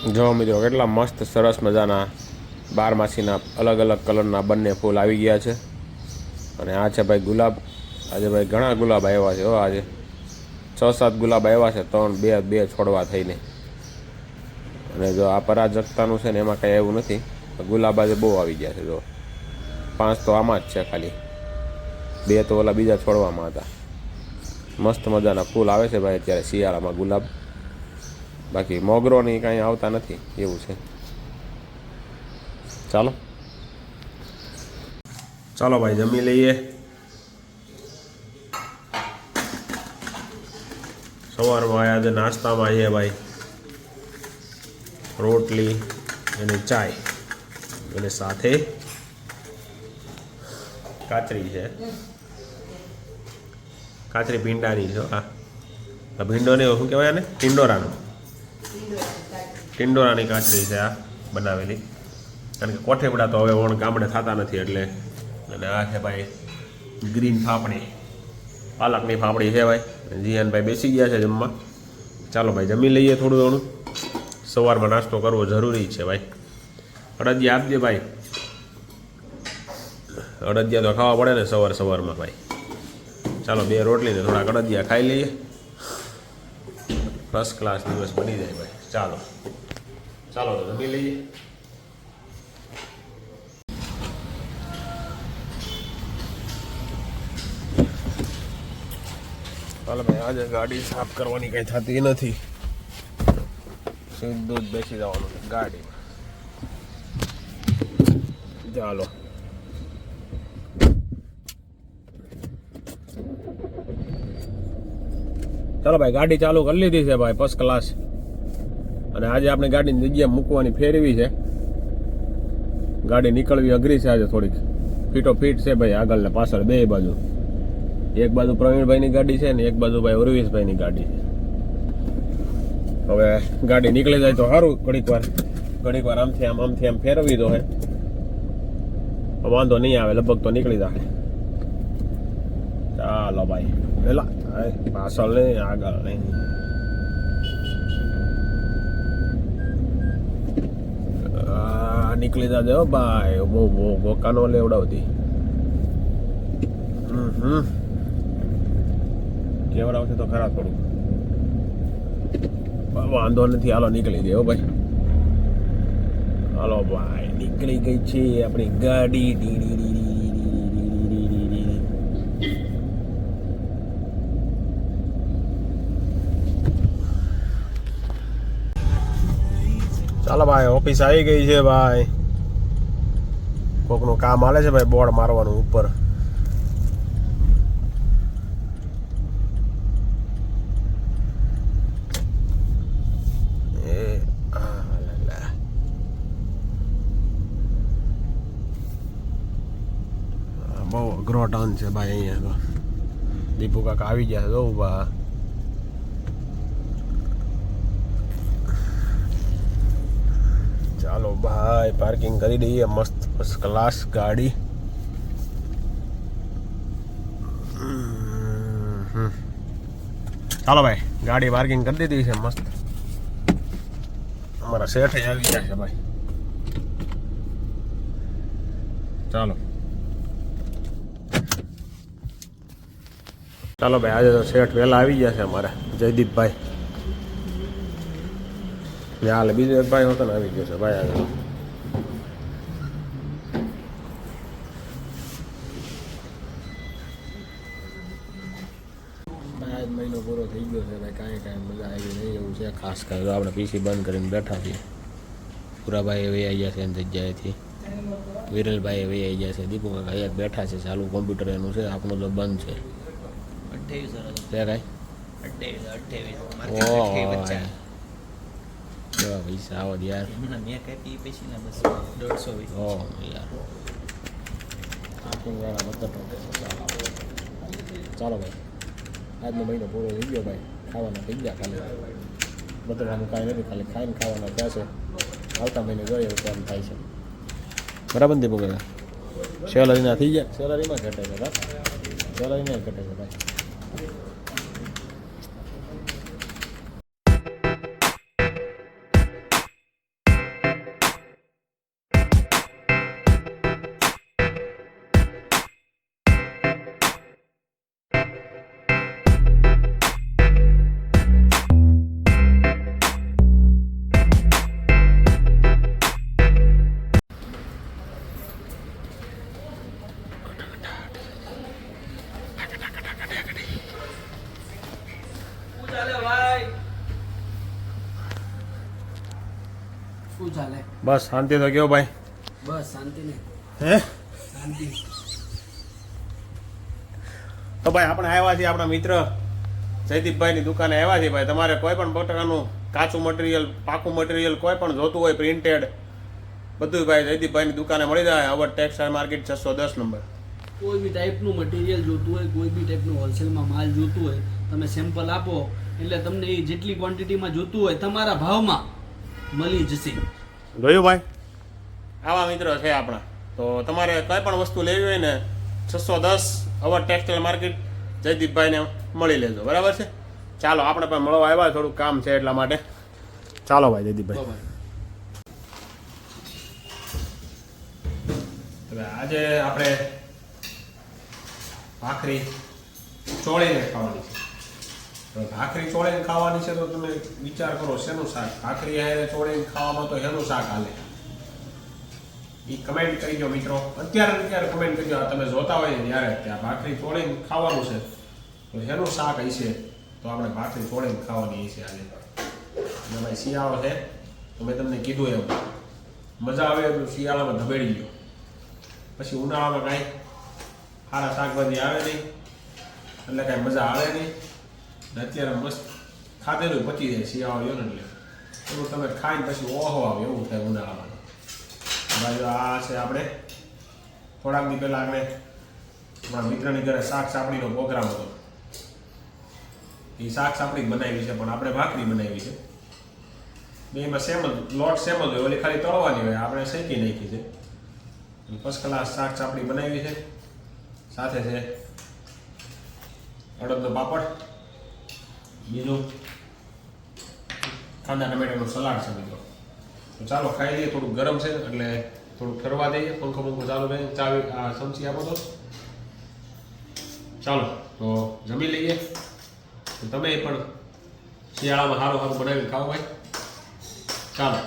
જો મિત્રો કેટલા મસ્ત સરસ મજાના બારમાસીના અલગ અલગ કલરના બંને ફૂલ આવી ગયા છે. અને આ છે ભાઈ ગુલાબ. આજે ભાઈ ઘણા ગુલાબ આવ્યા છે. આજે 6-7 ગુલાબ આવ્યા છે, 3-2 છોડવા થઈને. અને જો આ પરાજકતાનું છે ને એમાં કંઈ એવું નથી. ગુલાબ આજે બહુ આવી ગયા છે. જો 5 તો આમાં જ છે ખાલી, 2 તો ઓલા બીજા છોડવામાં હતા. મસ્ત મજાના ફૂલ આવે છે ભાઈ અત્યારે શિયાળામાં ગુલાબ. બાકી મોગરોની કાંઈ આવતા નથી એવું છે. ચાલો ચાલો ભાઈ જમી લઈએ. સવારમાં આજે નાસ્તામાં છે ભાઈ રોટલી અને ચાય, અને સાથે કાચરી છે. કાચરી ભીંડાની છે. આ ભીંડોને શું કહેવાય ને, ટિંડોરાની કાચરી છે આ બનાવેલી. કારણ કે કોઠેપડા તો હવે ગામડે થતા નથી એટલે. અને આ છે ભાઈ ગ્રીન ફાફડી, પાલકની ફાફડી છે ભાઈ. જીયાનભાઈ બેસી ગયા છે જમવા. ચાલો ભાઈ જમી લઈએ થોડું ઘણું. સવારમાં નાસ્તો કરવો જરૂરી છે ભાઈ. અડદિયા આપજે ભાઈ, અડદિયા તો ખાવા પડે ને સવારમાં ભાઈ. ચાલો 2 રોટલી ને થોડાક અડદિયા ખાઈ લઈએ. ફર્સ્ટ ક્લાસ દિવસ બની જાય ભાઈ. ચાલો ચાલો તો જમી લઈએ. ચાલો ભાઈ આજે ગાડી સાફ કરવાની કંઈ થતી નથી. સીધું જ બેસી જવાનું છે ગાડીમાં. ચાલો ચાલો ભાઈ ગાડી ચાલુ કરી લીધી છે ભાઈ ફર્સ્ટ ક્લાસ. અને આજે આપણે ગાડીની જગ્યા મૂકવાની ફેરવી છે. ગાડી નીકળવી અઘરી છે આજે થોડીક. ફીટો ફીટ છે ભાઈ આગળ ને પાછળ બે બાજુ. એક બાજુ પ્રવીણભાઈની ગાડી છે ને એક બાજુ ભાઈ ઉર્વેશભાઈની ગાડી છે. હવે ગાડી નીકળી જાય તો સારું. ઘડીક વાર આમથી આમ ફેરવી દો હે, વાંધો નહીં આવે, લગભગ તો નીકળી જાય. ચાલો ભાઈ પેલા પાછળ નહીં આગળ નહીં. નીકળી જજે હો ભાઈ, બહુ બોકાનો લેવડાવતી. કેવડાવશે તો ખરા થોડું. વાંધો નથી, હાલો નીકળી દે હો ભાઈ. હાલો ભાઈ નીકળી ગઈ છે આપણી ગાડી. ચાલો ભાઈ ઓફિસ આવી ગઈ છે ભાઈ. કોકનું કામ હાલે છે ભાઈ, બોર્ડ મારવાનું ઉપર. બહુ અઘરો ટર્ન છે ભાઈ અહીંયા તો. દીપુ કાકા આવી ગયા છે ઉભા. ચાલો ભાઈ પાર્કિંગ કરી દઈએ મસ્ત ફર્સ્ટ ક્લાસ ગાડી. ચાલો ભાઈ ગાડી પાર્કિંગ કરી દીધી છે મસ્ત. અમારા શેઠ આવી ગયા છે ભાઈ. ચાલો ચાલો ભાઈ આજે તો શેઠ વહેલા આવી ગયા છે અમારે જયદીપભાઈ. હાલ બીજો એક ભાઈ હતો ને આવી ગયો છે ભાઈ આજે. મહિનો પૂરો થઈ ગયો છે ભાઈ. કાંઈ મજા આવી નહીં એવું છે ખાસ કરીને. આપણે પીસી બંધ કરીને બેઠા છીએ. પુરાભાઈ એવી આવી ગયા છે એની જગ્યાએથી. વિરલભાઈ એવી આવી ગયા છે. દીપુ કાકા એક બેઠા છે, ચાલુ કોમ્પ્યુટર એનું છે, આપણું તો બંધ છે. 28 પૈસા આવો યાર. ચાલો ભાઈ આજનો મહિનો પૂરો થઈ ગયો ભાઈ. ખાવાના થઈ ગયા ખાલી, બદલવાનું કાંઈ નથી, ખાલી ખાઈને ખાવાના ત્યાં છે. આવતા મહિને જોઈએ કેમ થાય છે. બરાબર ને દીપુ કાકા? સેલરીના થઈ ગયા, સેલરીમાં ઘટે છે ભાઈ, સેલરીમાં ઘટે છે ભાઈ. શું ચાલે? બસ શાંતિ તો કયો ભાઈ? બસ શાંતિ ને. હે શાંતિ. તો ભાઈ આપણે આવ્યા છીએ આપણા મિત્ર જયદીપભાઈની દુકાને આવ્યા છીએ ભાઈ. તમારે કોઈ પણ પ્રકારનું કાચું મટીરિયલ, પાકું મટીરિયલ કોઈ પણ જોતું હોય, પ્રિન્ટેડ બધું ભાઈ જયદીપભાઈની દુકાને મળી જાય. અવર ટેક્સટાઇલ માર્કેટ 610 નંબર. કોઈ બી ટાઈપનું મટીરિયલ જોતું હોય, કોઈ બી ટાઈપનું હોલસેલમાં માલ જોતું હોય, તમે સેમ્પલ આપો એટલે તમને એ જેટલી ક્વોન્ટિટીમાં જોતું હોય તમારા ભાવમાં મળી જશે. જોયું ભાઈ, આવા મિત્રો છે આપણા. તો તમારે કોઈ પણ વસ્તુ લેવી હોય ને 610 અવર ટેક્સટાઇલ માર્કેટ જયદીપભાઈને મળી લેજો. બરાબર છે? ચાલો આપણે પણ મળવા આવ્યા, થોડું કામ છે એટલા માટે. ચાલો ભાઈ જયદીપભાઈ. હવે આજે આપણે ભાખરી ચોળીને ખાવાની છે. તો ભાખરી ચોળીને ખાવાની છે તો તમે વિચાર કરો શેનું શાક? ભાખરી હારે ચોળીને ખાવામાં તો શેનું શાક હાલે? એ કમેન્ટ કરી દો મિત્રો, અત્યારે કમેન્ટ કરી દો. તમે જોતા હોય ને ત્યારે ત્યાં ભાખરી ચોળીને ખાવાનું છે તો શેનું શાક હશે? તો આપણે ભાખરી ચોળીને ખાવાની હશે આજે. અને ભાઈ શિયાળો છે તો મેં તમને કીધું એમ મજા આવે તો શિયાળામાં ધબેડી ગયો, પછી ઉનાળામાં કાંઈ સારા શાકભાજી આવે નહીં એટલે કાંઈ મજા આવે નહીં. અત્યારે મસ્ત ખાધેલું પચી જાય શિયાળો ગયો ને એટલે એવું તમે ખાઈને પછી ઓહો આવે એવું થાય ઉનાળામાં. ભાઈ આ છે આપણે થોડાક દી પહેલાં આપણે આપણા મિત્રની ઘરે શાક સાપડીનો પ્રોગ્રામ હતો. એ શાક સાપડી બનાવી છે પણ આપણે ભાખરી બનાવી છે. બેમાં સેમ જ લોટ સેમ જ હોય, ઓલી ખાલી તળવાની હોય, આપણે શેકી નાખી છે. ફર્સ્ટ ક્લાસ શાક સાપડી બનાવી છે. સાથે છે અડદનો પાપડ, બીજું કાંદા ટમેટાનું સલાડ છે મિત્રો. તો ચાલો ખાઈ લઈએ. થોડું ગરમ છે એટલે થોડું ફરવા દઈએ. પંખો ચાલુ થાય. ચાવી આ ચમચી આપો તો. ચાલો તો જમી લઈએ. તો તમે પણ શિયાળામાં સારું બનાવીને ખાઓ ભાઈ. ચાલો.